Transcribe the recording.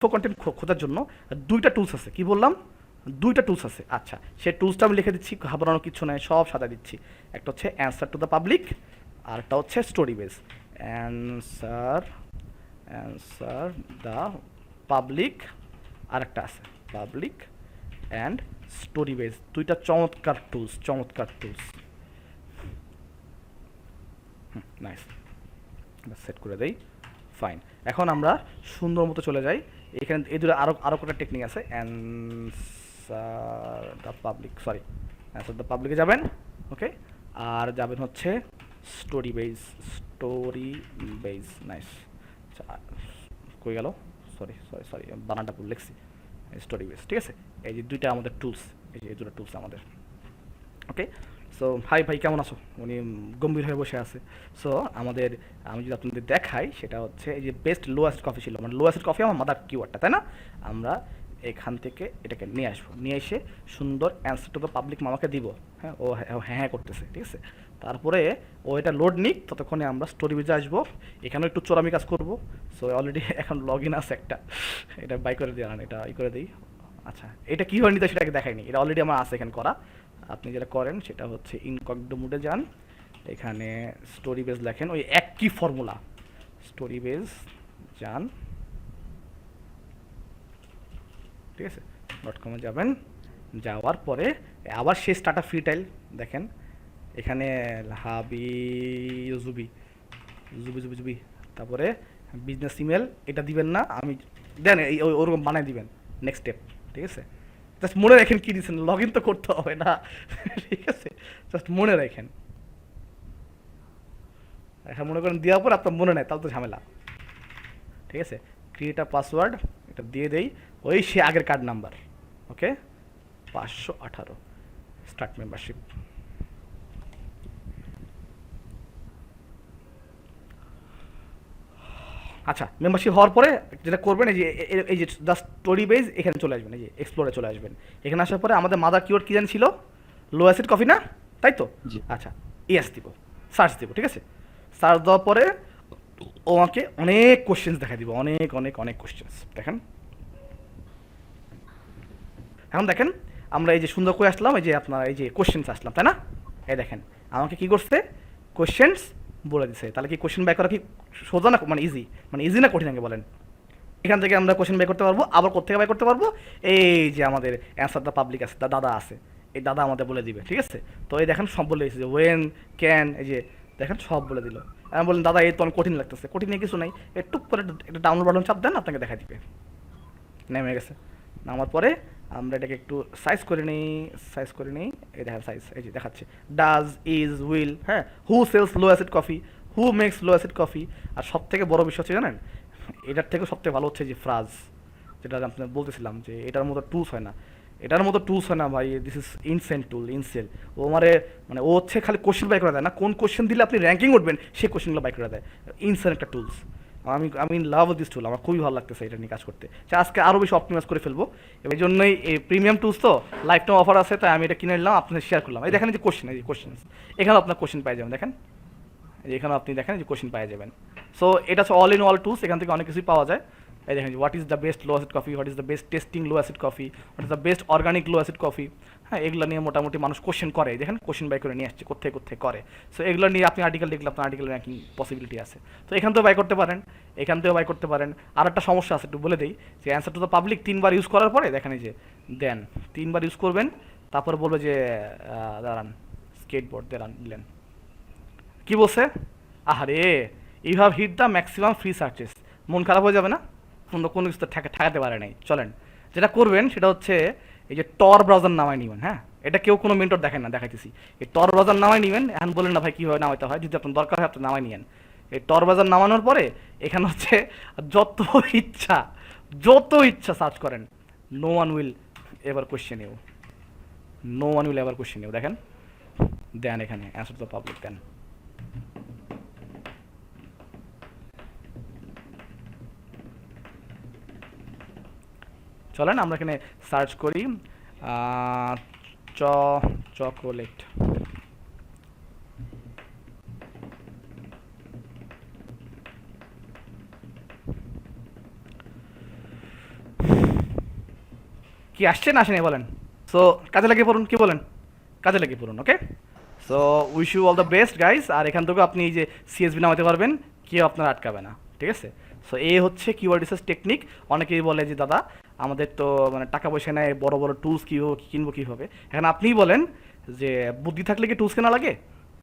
Content খোঁজার জন্য দুইটা টুলস আছে, কি বললাম, দুইটা টুলস আছে। আচ্ছা, সেই টুলসটা আমি লিখে দিচ্ছি, ঘাবড়ানোর কিছু নাই, সব সাজা দিচ্ছি। একটা হচ্ছে অ্যান্সার টু দ্য পাবলিক, আর একটা হচ্ছে story base. Answer answer the public, আর একটা আছে পাবলিক অ্যান্ড স্টোরি বেস। দুইটা চমৎকার টুলস, চমৎকার টুলস। নাইস, সেট করে দেই, ফাইন। এখন আমরা সুন্দর মতো চলে যাই, এখানে এই দুটো আরও কটা টেকনিক আছে। Answer the public, sorry, answer the পাবলিকে যাবেন, ওকে, আর যাবেন হচ্ছে story base, story base, nice. কই গেল, সরি সরি সরি, বানানটা ভুল লিখছি, স্টোরি বেস, ঠিক আছে। এই যে দুইটা আমাদের টুলস, এই যে এই দুটো টুলস আমাদের, ওকে। সো হাই ভাই, কেমন আছো? উনি গম্ভীর হয়ে বসে আছে। সো আমাদের, আমি যদি আপনাদের দেখাই, সেটা হচ্ছে এই যে বেস্ট লো অ্যাসিড কফি ছিল, মানে লো অ্যাসিড কফি আমার মাদার কিওয়ার্ডটা, তাই না? আমরা এখান থেকে এটাকে নিয়ে আসবো, নিয়ে এসে সুন্দর অ্যান্সার টু দ্য পাবলিক মামাকে দিব। হ্যাঁ, ও হ্যাঁ হ্যাঁ করতেছে, ঠিক আছে। তারপরে ও এটা লোড নিক, ততক্ষণে আমরা স্টোরি বেজে আসবো, এখানেও একটু চোরামি কাজ করবো। সো অলরেডি এখন লগ ইন আছে একটা, এটা বাই করে দিয়ে আন, এটা ই করে দিই। আচ্ছা, এটা কীভাবে নিতে সেটাকে দেখায়নি, এটা অলরেডি আমার আছে এখানে করা। আপনি যেটা করেন সেটা হচ্ছে ইনকগনিটো মোডে যান, এখানে স্টোরি বেস লেখেন, ওই একই ফর্মুলা, স্টোরি বেস যান, ঠিক আছে, .com-এ যাবেন। যাওয়ার পরে আবার সেই স্টার্টআপ ফ্রি টাইল দেখেন, এখানে হাবি জুবি জুবি জুবি জুবি, তারপরে বিজনেস ইমেল, এটা দিবেন না, আমি দেন এই ওরকম বানাই দিবেন, নেক্সট স্টেপ, ঠিক আছে। জাস্ট মনে রাখেন কী দিচ্ছেন, লগ ইন তো করতে হবে না, ঠিক আছে, জাস্ট মনে রাখেন। এখন মনে করেন দেওয়ার পর আপনার মনে নেয়, তাহলে তো ঝামেলা, ঠিক আছে। ক্রিয়েট আ পাসওয়ার্ড, এটা দিয়ে দেই, ওই সে আগের কার্ড নাম্বার, ওকে, 518, স্টার্ট মেম্বারশিপ। আচ্ছা, মেম্বারশিপ হওয়ার পরে যেটা করবেন, এই যে জাস্ট স্টোরি বেজ, এখানে চলে আসবেন, এই যে এক্সপ্লোরে চলে আসবেন। এখানে আসার পরে আমাদের মাদার কিওয়ার্ড কী জানি ছিল, লো অ্যাসিড কফি না, তাই তো? জি। আচ্ছা, ইয়েস দিব, সার্চ দিব, ঠিক আছে। সার্চ দেওয়ার পরে ও আমাকে অনেক কোশ্চেন্স দেখা দিব, অনেক অনেক অনেক কোশ্চেন্স দেখেন। এখন দেখেন, আমরা এই যে সুন্দর করে আসলাম, এই যে আপনার এই যে কোশ্চেন্স আসলাম, তাই না? এই দেখেন আমাকে কি করছে, কোশ্চেন্স বলে দিছে। তাহলে কি কোশ্চেন বাই করা কি সোজা না, মানে ইজি না কঠিন আগে বলেন? এখান থেকে আমরা কোশ্চেন বাই করতে পারবো, আবার কোথেকে বাই করতে পারবো, এই যে আমাদের অ্যান্সার দ্য পাবলিক আছে, দাদা আছে, এই দাদা আমাদের বলে দিবে, ঠিক আছে। তো এই দেখেন সব বলে দিয়েছে, যে ওয়েন, ক্যান, এই যে দেখেন সব বলে দিল। আমি বললেন দাদা এই তো অনেক কঠিন লাগতেছে, কঠিন কিছু নাই, একটু করে একটা ডাউনলোড বাটন চাপ দেন, আপনাকে দেখা দিবে, নেমে গেছে। নামার পরে আমরা এটাকে একটু সাইজ করে নিই, এই দেখেন সাইজ, এই যে দেখাচ্ছে ডাজ, ইজ, উইল, হ্যাঁ, who sells low acid coffee, who makes low acid coffee. আর সব থেকে বড় বিষয় হচ্ছে জানেন, এটার থেকে সবথেকে ভালো হচ্ছে যে ফ্রাজ, যেটা আপনার বলতেছিলাম যে এটার মতো টুলস হয় না, এটার মতো টুলস হয় না ভাই, দিস ইজ ইনসেন টুল, ইনসেল। ও মানে ও হচ্ছে খালি কোশ্চেন বাই করে দেয় না, কোন কোশ্চেন দিলে আপনি র্যাঙ্কিং উঠবেন সেই কোশ্চেনগুলো বাই করে দেয়, ইনসেন একটা টুলস। আমি লাভ দিস টুল, আমার খুবই ভালো লাগতেছে এটা নিয়ে কাজ করতে। আজকে আরও বেশি অপটিমাইজ করে ফেলবো, এই জন্যই এই প্রিমিয়াম টুলস তো লাইফ টাইম অফার আছে, তাই আমি এটা কিনে নিলাম, আপনাদের শেয়ার করলাম। এই দেখেন যে কোশ্চেন, এই যে কোশ্চেন, এখানে আপনার কোশ্চেন পাই যাবেন, দেখেন এখানে আপনি দেখেন যে কোশ্চেন পাই যাবেন। সো এটা হচ্ছে অল ইন অল টুলস, এখান থেকে অনেক কিছুই পাওয়া যায়। এই দেখেন what is the best low acid coffee, what is the best testing low acid coffee, what is the best organic low acid coffee. হ্যাঁ, এগুলো নিয়ে মোটামুটি মানুষ কোশ্চেন করে, দেখেন কোশ্চেন বাই করে নিয়ে আসছে, কোথায় কোথায় করে। সো এগুলো নিয়ে আপনি আর্টিকেল লিখলে আপনার আর্টিকেল র্যাঙ্কিং পসিবিলিটি আছে। তো এখান থেকেও বাই করতে পারেন, এখান থেকেও বাই করতে পারেন। আর একটা সমস্যা আছে, একটু বলে দিই, যে অ্যান্সার টু দ্য পাবলিক 3বার ইউজ করার পরে দেখেন এই যে দেন 3বার ইউজ করবেন, তারপরে বলবে যে দাঁড়ান স্কেটবোর্ড দিলেন, কী বলছে, আহারে you have hit the maximum free searches, মন খারাপ হয়ে যাবে না? কোনো কিছু তো ঠেকাতে পারে নাই। চলেন যেটা করবেন সেটা হচ্ছে এই যে টর ব্রাউজার নামাই নেবেন। হ্যাঁ, এটা কেউ কোনো মেন্টর দেখেন না, দেখাইতেছি। এই টর ব্রাউজার নামাই নেবেন, এখন বলেন না ভাই কীভাবে নামাইতে হয়, যদি আপনার দরকার হয় আপনি নামাই নিয়েন। এই টর ব্রাউজার নামানোর পরে এখানে হচ্ছে যত ইচ্ছা সার্চ করেন, no one will ever question you, no one will ever question you. দেখেন দেন এখানে অ্যান্সার টু দ্য পাবলিক দেন, চলেন আমরা এখানে সার্চ করি চকোলেট। কি আসছে না আসেনি বলেন? সো কাজে লাগিয়ে পড়ুন, কি বলেন? কাজে লাগিয়ে পড়ুন, okay? So wish you all the best guys. আর এখান থেকে আপনি এই যে সিএসবি নামাতে পারবেন, কেউ আপনার আটকাবে না, ঠিক আছে? সো এই হচ্ছে কিওয়ার্ড রিসার্চ টেকনিক। অনেকেই বলে যে দাদা আমাদের তো মানে টাকা পয়সা নেই, বড় বড় টুলস কীভাবে কিনবো কীভাবে। এখন আপনিই বলেন যে বুদ্ধি থাকলে কি টুলস কেনা লাগে?